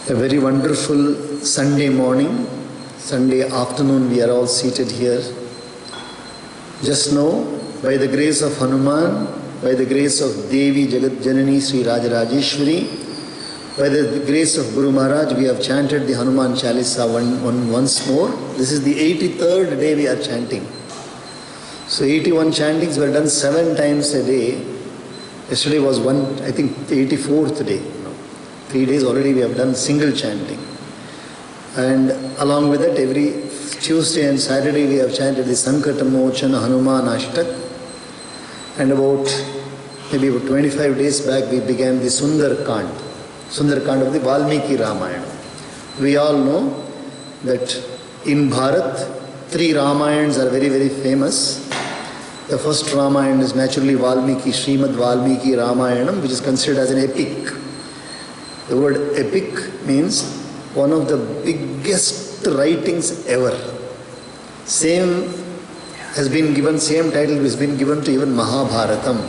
A very wonderful Sunday morning, Sunday afternoon, we are all seated here. Just now, by the grace of Hanuman, by the grace of Devi Jagat Janani Sri Rajarajeshwari, by the grace of Guru Maharaj, we have chanted the Hanuman Chalisa once more. This is the 83rd day we are chanting. So 81 chantings were done 7 times a day. Yesterday was I think the 84th day. 3 days already we have done single chanting. And along with that, every Tuesday and Saturday we have chanted the Sankatamochana Hanuman Ashtak. And maybe about 25 days back we began the Sundar Kand of the Valmiki Ramayana. We all know that in Bharat, 3 Ramayans are very, very famous. The first Ramayana is naturally Valmiki, Srimad Valmiki Ramayanam, which is considered as an epic. The word epic means one of the biggest writings ever. Same title has been given to even Mahabharatam.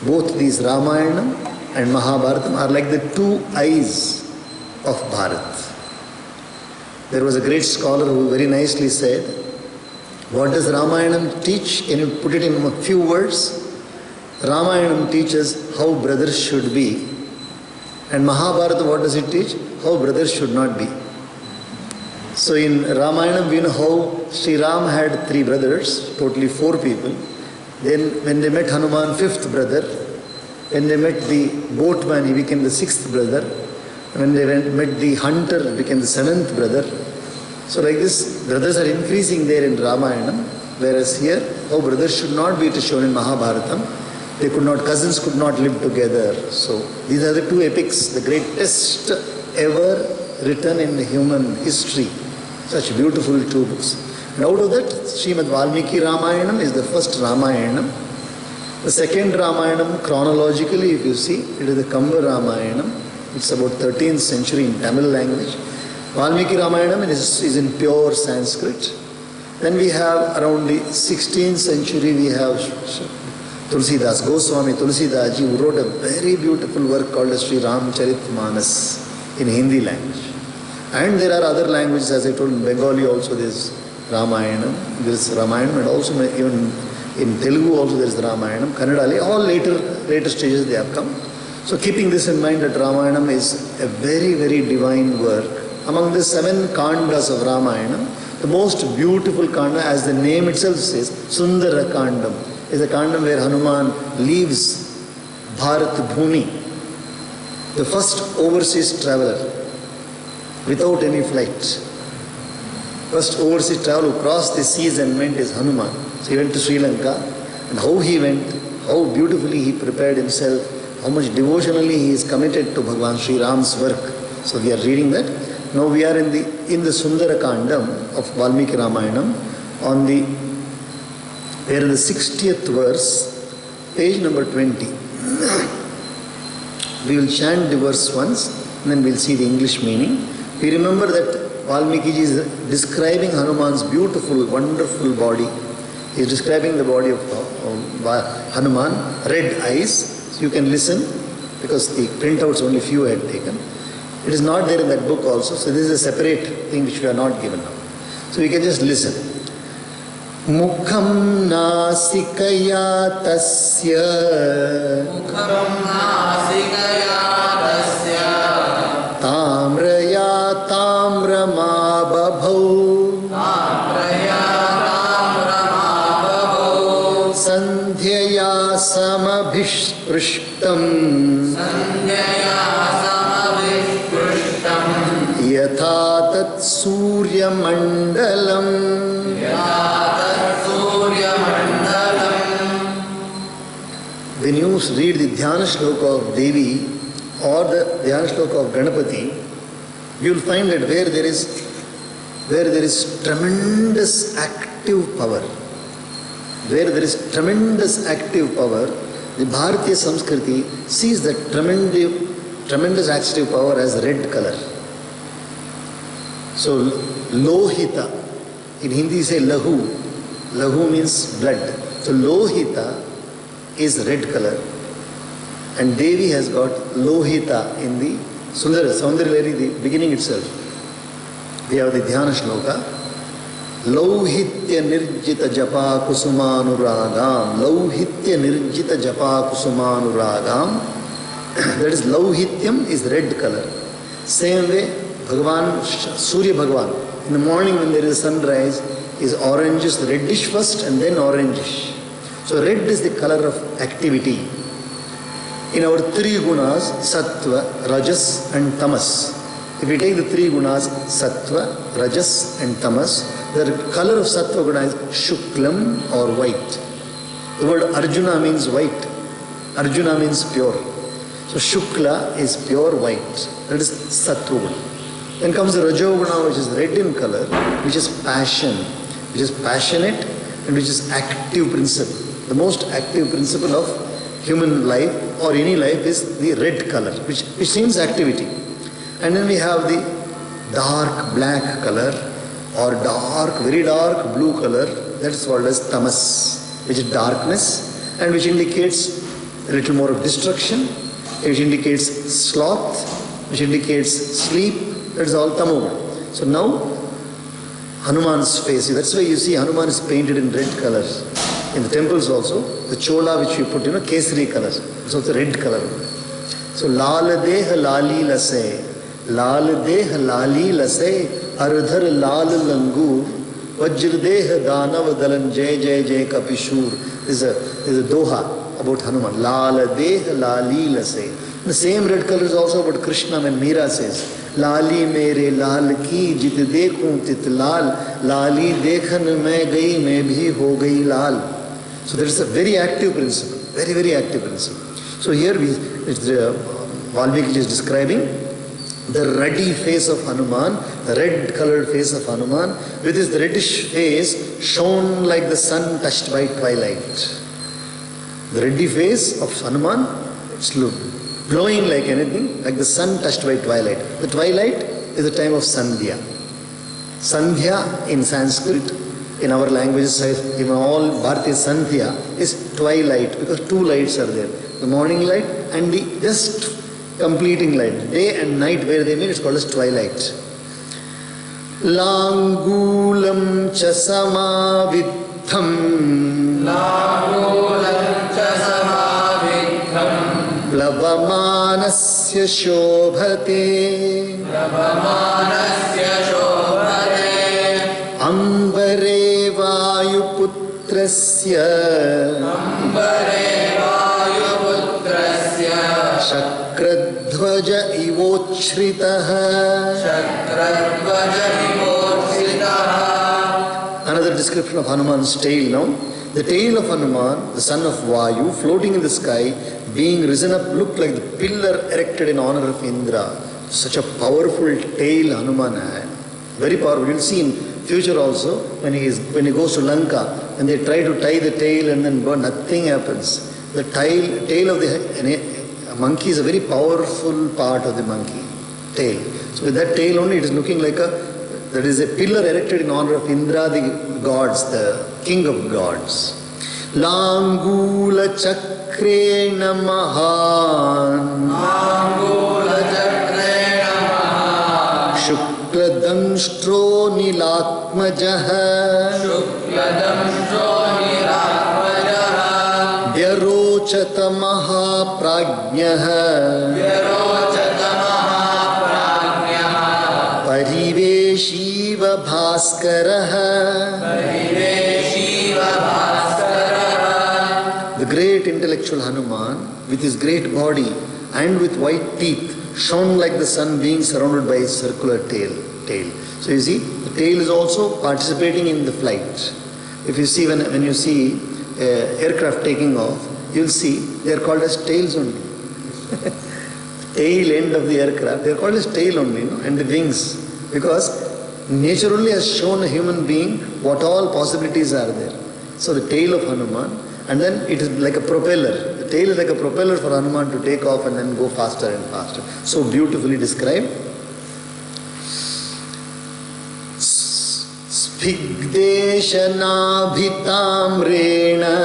Both these Ramayanam and Mahabharatam are like the 2 eyes of Bharat. There was a great scholar who very nicely said, what does Ramayanam teach? Can you put it in a few words? Ramayanam teaches how brothers should be. And Mahabharata, what does it teach? How brothers should not be. So in Ramayana, we know how Sri Ram had 3 brothers, totally 4 people. Then when they met Hanuman, 5th brother. When they met the boatman, he became the 6th brother. When they met the hunter, he became the 7th brother. So like this, brothers are increasing there in Ramayana. Whereas here, how brothers should not be, it is shown in Mahabharatam. Cousins could not live together. So these are the 2 epics, the greatest ever written in human history. Such beautiful 2 books. And out of that, Srimad Valmiki Ramayanam is the first Ramayanam. The second Ramayanam, chronologically, if you see, it is the Kamba Ramayanam. It's about 13th century in Tamil language. Valmiki Ramayanam is in pure Sanskrit. Then we have around the 16th century, we have Tulsidas, Goswami Tulsidas ji, who wrote a very beautiful work called Sri Ramcharitmanas in Hindi language. And there are other languages, as I told, in Bengali also there is Ramayana, and also even in Telugu also there is Ramayanam, Kannada, all later stages they have come. So keeping this in mind, that Ramayana is a very, very divine work. Among the 7 Kandas of Ramayana, the most beautiful Kanda, as the name itself says, Sundara Kandam, is a Kandam where Hanuman leaves Bharat Bhumi, the first overseas traveler, without any flight. First overseas traveler who crossed the seas and went is Hanuman. So he went to Sri Lanka, and how he went, how beautifully he prepared himself, how much devotionally he is committed to Bhagavan Sri Ram's work. So we are reading that. Now we are in the Sundara Kandam of Valmiki Ramayanam, we are in the 60th verse, page number 20. We will chant the verse once, and then we will see the English meaning. We remember that Valmiki ji is describing Hanuman's beautiful, wonderful body. He is describing the body of Hanuman, red eyes. So you can listen, because the printouts only few I had taken. It is not there in that book also, so this is a separate thing which we are not given now. So we can just listen. Mukham nasikaya tasya tamraya tamrama babhau sandhyaya samabhishprishtam yatha tat surya mandalam. When you read the Dhyana Shloka of Devi or the Dhyana Shloka of Ganapati, you will find that where there is tremendous active power, the Bharatiya Samskriti sees that tremendous active power as red color. So Lohita, in Hindi say Lahu means blood. So Lohita is red color, and Devi has got Lohita in the Sundara, Saundarya, the beginning itself. We have the Dhyana Shloka. Lauhitya nirjita japa kusumanuragam. Lauhitya nirjita japa kusumanuragam. That is, Lauhityam is red color. Same way, Bhagavan, Surya Bhagavan, in the morning when there is a sunrise, is orangish, reddish first and then orangish. So red is the color of activity. In our three gunas, Sattva, Rajas and Tamas. If we take the three gunas, Sattva, Rajas and Tamas, the color of Sattva guna is Shuklam or white. The word Arjuna means white. Arjuna means pure. So Shukla is pure white. That is Sattva guna. Then comes the Rajoguna, which is red in color, which is passion, which is passionate and which is active principle. The most active principle of human life or any life is the red color, which means activity. And then we have the dark black color or dark, very dark blue color, that is called as Tamas, which is darkness and which indicates a little more of destruction, which indicates sloth, which indicates sleep. That is all Tamoguna. So now Hanuman's face, that's why you see Hanuman is painted in red colors. In the temples also, the chola which you put, kesari colors, it's also red color. So Lal Deh Lali Lase, Lal Deh Lali Lase, Ardhar Lal Langur, Vajr Deh Danav Dalan Jai Jai Jai Kapishur. There's a doha about Hanuman. Lal Deh Lali Lase. The same red color is also about Krishna when Meera says, Lali mere lal ki jit dekhun tit lal, lali dekhan main gayi main bhi ho gayi lal. So there is a very active principle, very, very active principle. So here Valmiki is describing the ruddy face of Hanuman, the red colored face of Hanuman, with his reddish face shone like the sun touched by twilight. The ruddy face of Hanuman, it's glowing like anything, like the sun touched by twilight. The twilight is the time of Sandhya. Sandhya in Sanskrit, in our languages, even all Bharatiya Sandhya is twilight because two lights are there. The morning light and the just completing light. Day and night where they meet, it's called as twilight. Langulam chasamavitham. Langulam chasamavitham. Plavamanasya shobhate. Plavamanasya shobhate. Ambare vayuputrasya. Ambare vayuputrasya. Shakradhvaja ivochritaha. Shakradhvaja ivochritaha. Another description of Hanuman's tail now. The tail of Hanuman, the son of Vayu, floating in the sky, being risen up, looked like the pillar erected in honor of Indra. Such a powerful tail Hanuman had. Very powerful. You'll see in future also, when he goes to Lanka, and they try to tie the tail and then burn, nothing happens. The tail of the monkey is a very powerful part of the monkey, tail. So with that tail only, it is looking like that is a pillar erected in honor of Indra, the gods, the king of gods. Langula chakrena mahan. Langula chakrena mahan. Shukladamstro nilatmajaha. Shukladamstro nilatmajaha. Vyarochata mahaprajnaha. Vyarochata mahaprajnaha. Pariveshiva bhaskaraha. Pariveshiva bhaskaraha. The great intellectual Hanuman, with his great body and with white teeth, shone like the sun being surrounded by a circular tail. So you see, the tail is also participating in the flight. If you see, when you see aircraft taking off, you'll see they are called as tails only. Tail end of the aircraft, they are called as tail only, and the wings. Because nature only has shown a human being what all possibilities are there. So the tail of Hanuman, and then it is like a propeller. The tail is like a propeller for Hanuman to take off and then go faster and faster. So beautifully described. Spigdeshanabhitamrena.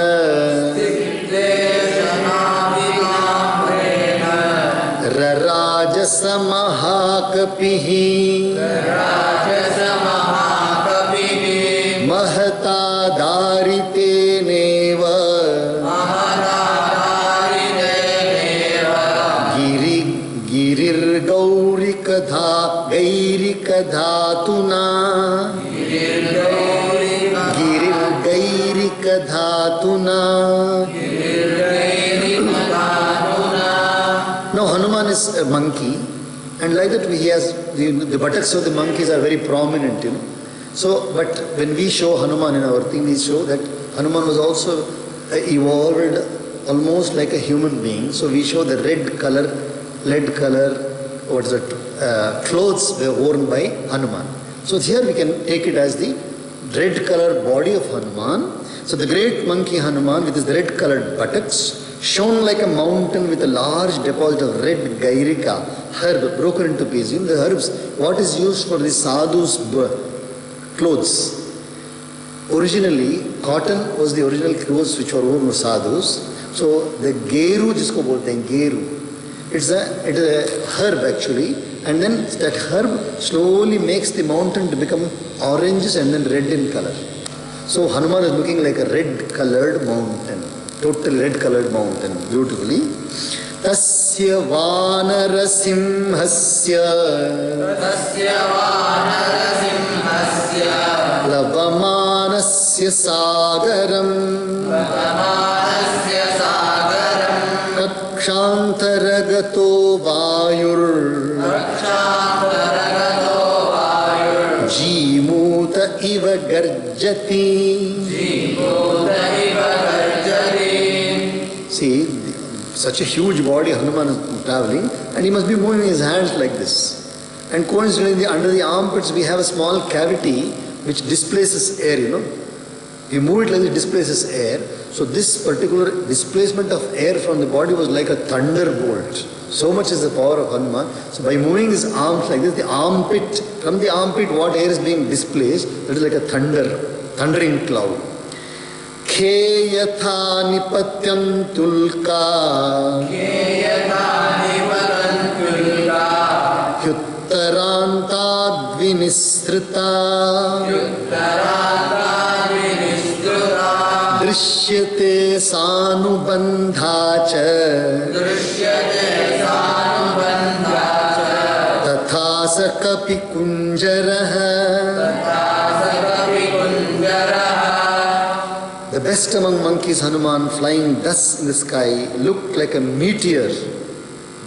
रराजसमहाकपिः महता दारितेनेव गिरिर्गौरिकधा गैरिकधातुना गिरिर्गैरिकधातुना. Now Hanuman is a monkey, and like that he has the buttocks of the monkeys are very prominent, you know. So, but when we show Hanuman in our thing, we show that Hanuman was also evolved almost like a human being. So we show the lead color, clothes were worn by Hanuman. So here we can take it as the red color body of Hanuman. So the great monkey Hanuman with his red colored buttocks, shone like a mountain with a large deposit of red gairika, herb broken into pieces. The herbs, what is used for the sadhu's clothes? Originally, cotton was the original clothes which were worn by sadhus. So the geru, jisko bolte hain, geru. It's a herb actually, and then that herb slowly makes the mountain to become oranges and then red in color. So Hanuman is looking like a red colored mountain, totally red colored mountain, beautifully. Tasya vanarasimhasya lavamanasya sagaram rakshantaragato vayur Jimuta iva garjati. See, such a huge body Hanuman is traveling, and he must be moving his hands like this. And coincidentally, under the armpits we have a small cavity which displaces air, you know. You move it like it displaces air. So this particular displacement of air from the body was like a thunderbolt. So much is the power of Hanuman. So by moving his arms like this, the armpit, from the armpit what air is being displaced, that is like a thundering cloud. Khe yatha nipatyam tulka Hyuttaranta dvinisrita Drishyate sanubandha cha Tathasa kapi kunjaraha. The best among monkeys, Hanuman, flying thus in the sky, looked like a meteor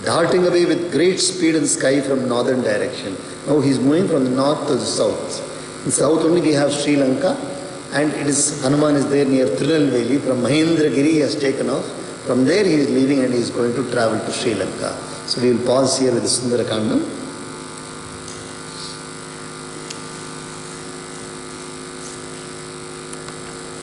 darting away with great speed in the sky from northern direction. Now he is moving from the north to the south. In south only we have Sri Lanka, and it is Hanuman is there near Tirunelveli. From Mahendragiri he has taken off. From there he is leaving and he is going to travel to Sri Lanka. So we will pause here with the Sundarakandam.